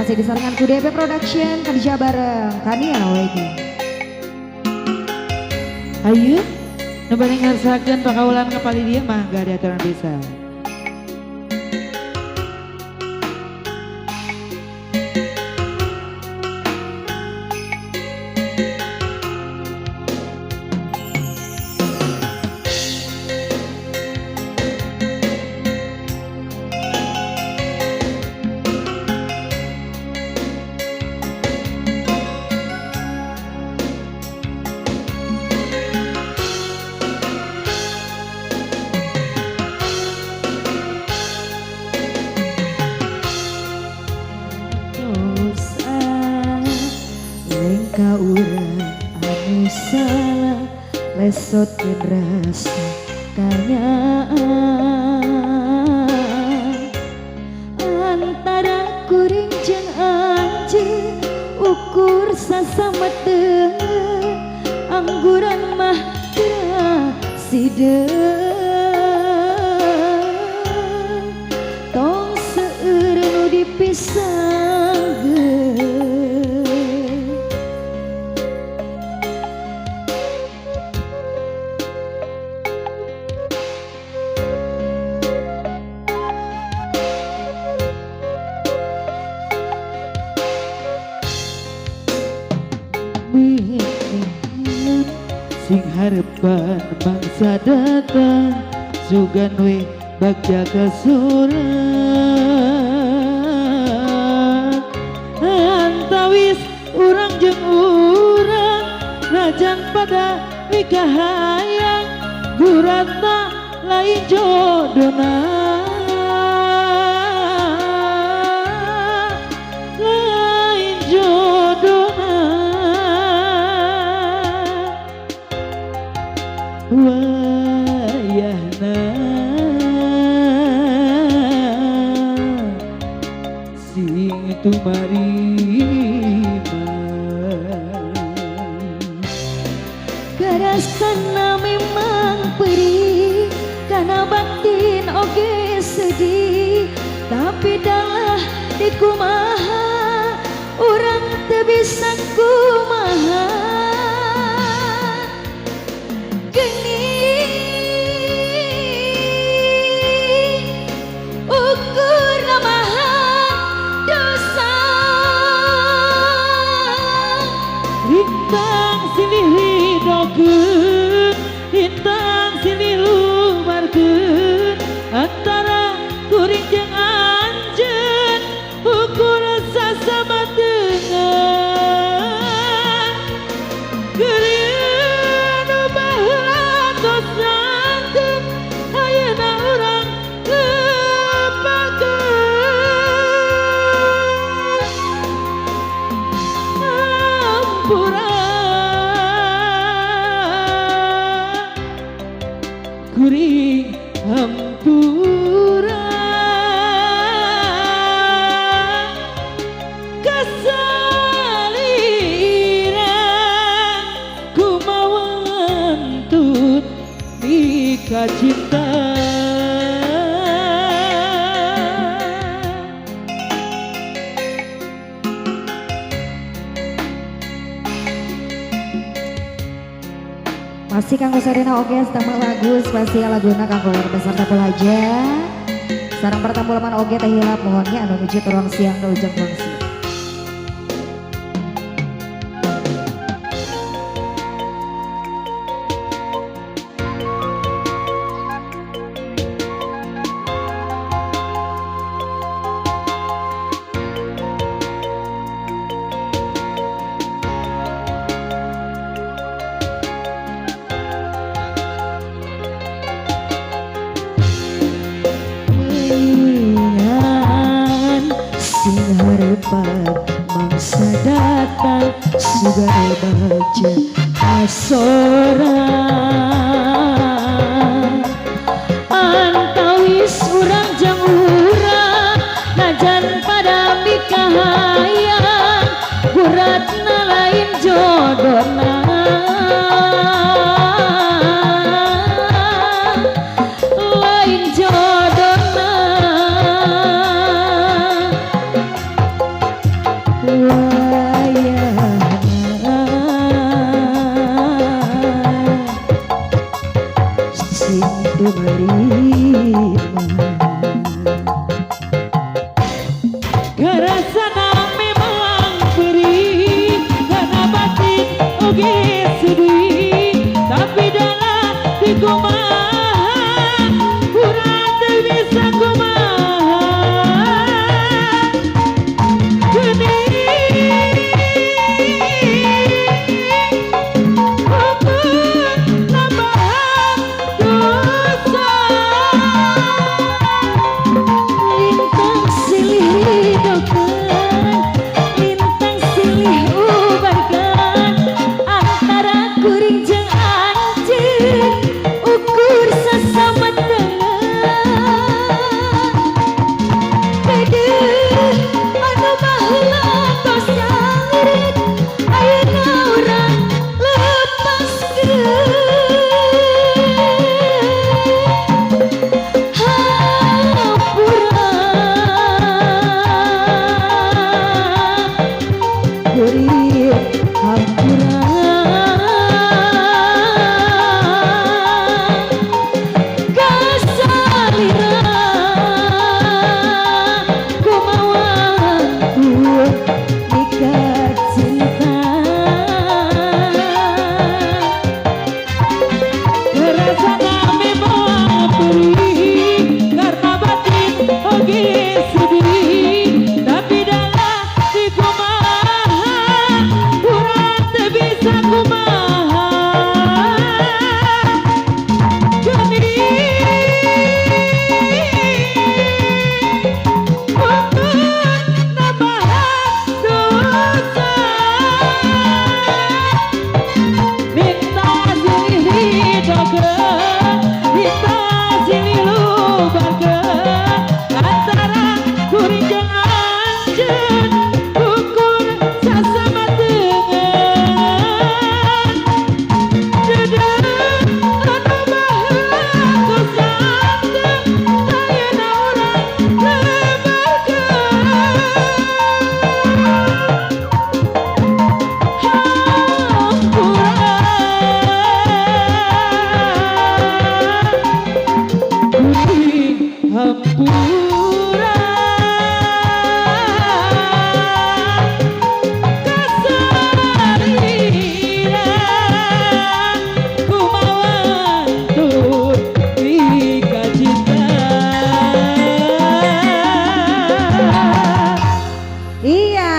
Masih disarankan ku DP Production kerja bareng Tania Wedi. Ayo, nembani ngarsakeun pakaulan kepali dia mangga diaturan bisa. Ka urang anu salah lesotkeun rasa kanyaan antara kuring jeung anjeun ukur sasameteun angguran mah teu sideung tong seueur nu dipisahkeun. Sing harapan bangsa datang sugan we bagja kasuran antawis urang jeung urang rajan pada mikahayang gurata lain jodona lain jodona wayahna sing tumarima garasana memang perih karena batin oge sedih tapi dalah dikumaha urang teu bisa kumaha ukur namaha dosa rintang silih ridokeun hintang silih lumarkeun antara kuring jeung anjeun ukur sasamateungan geureun nu baheula dosankeun ayeuna urang kuring hampura kasalira kumaha wantut mika cinta masih kanggo Serena oge sama lagu spesial laguna kanggo beserta pelajar sareng pertambulan oge teh hilap mohonnya anu nuju ruang siang nu ujung ruang siang. Sing harapan mangsa datang sugan baca asoran antawis urang jeung urang najan pada mikahayang guratna lain jodona lain jodona Rasana memang perih karena batin oge sedih, tapi dalam di kumaha kurang teu bisa kumaha geuning hukum nambahan dosa. Lintang silih hidupan, lintang silih ubarkan, antara kuring jeung anjeun ukur sasama tengen. Kedeuh anu baheula tos sangeureut, ayeuna urang lepaskeun. Rasana memang perih karena batin oge sedih, tapi dalam di kumaha urang teu bisa kumaha geuning hukum nambahan dosa. Minta silih hidokeun, minta silih lubarkeun, antara kuring jeung anjeun ukur sasama tengen. Dedeuh anu baheula tos santen, ayeuna urang hampura kasarina kumawan tur ika cinta. Iya.